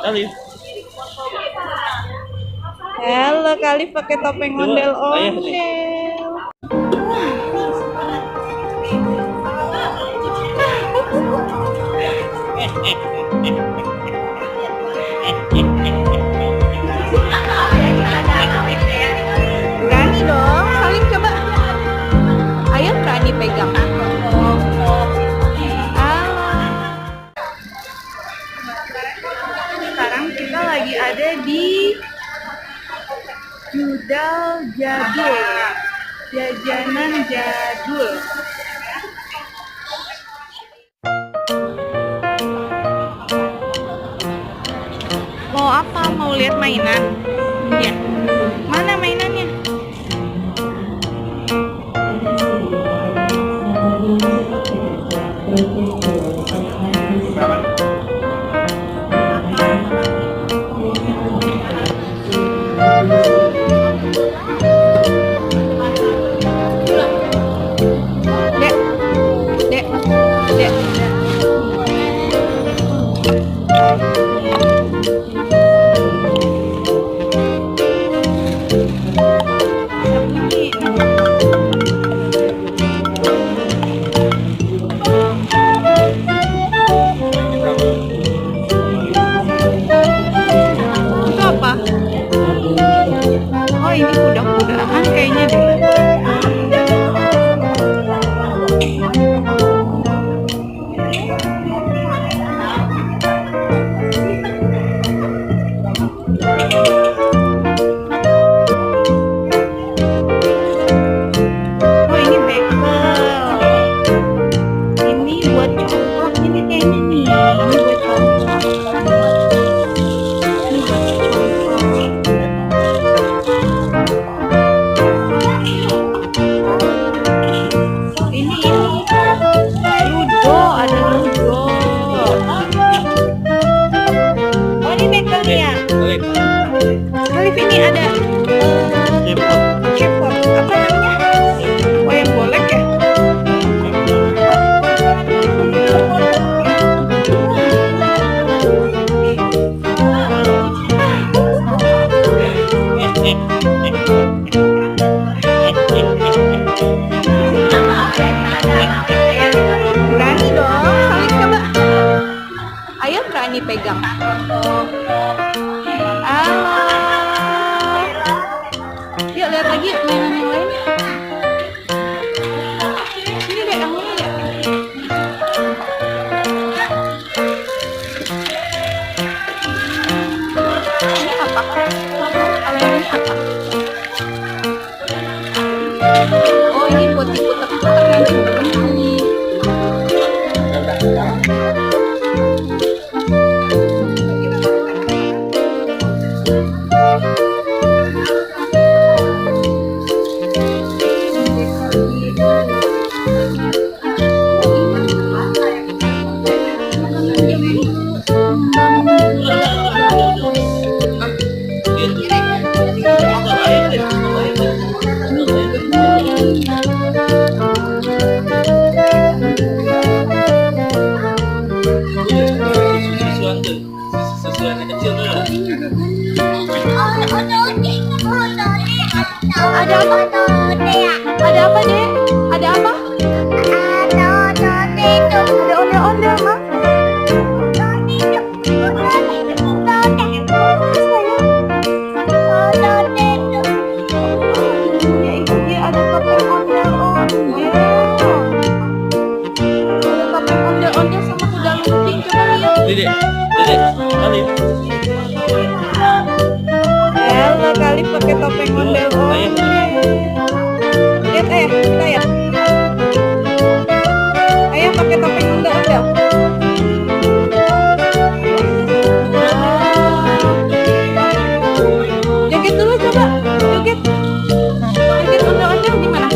Alif. Halo, kali pakai topeng ondel-ondel. Berani dong, Salim coba. Ayo berani pegang. Sekarang kita lagi ada di Judal Jadul, jajanan jadul. Mau apa? Mau lihat mainan? Ya. Mana mainannya? Ini kuda-kudaan kayaknya deh. Oh, ini bekel. Ini buat congklak ini kayaknya nih. Ini buat congklak. Ini buat Ludo, ada Ludo. Oh, ini bekelnya. Alif, ini ada cepot. Apa namanya? Wayang golek ya? Berani dong, Salim coba. Ayo berani pegang. Yuk lihat lagi mainan yang lain. Ini deh, yang ini ya. Ini apa? Kalau yang ini apa? Oh, ini buat diputar-putar nanti bunyi. Ada apa? Ada apa deh? Ada apa? Ada ondel-ondel, Mak. Itu dia, ada topeng ondel-ondel. Ada topeng ondel-ondel sama kuda lumping. Coba lihat. Dedek, Alif. Halo, kali pakai topeng ondel-ondel. Lihat ayah, kita ya. Ayah pakai topeng ondel-ondel. Joget dulu coba, joget. Joget ondel-ondel gimana?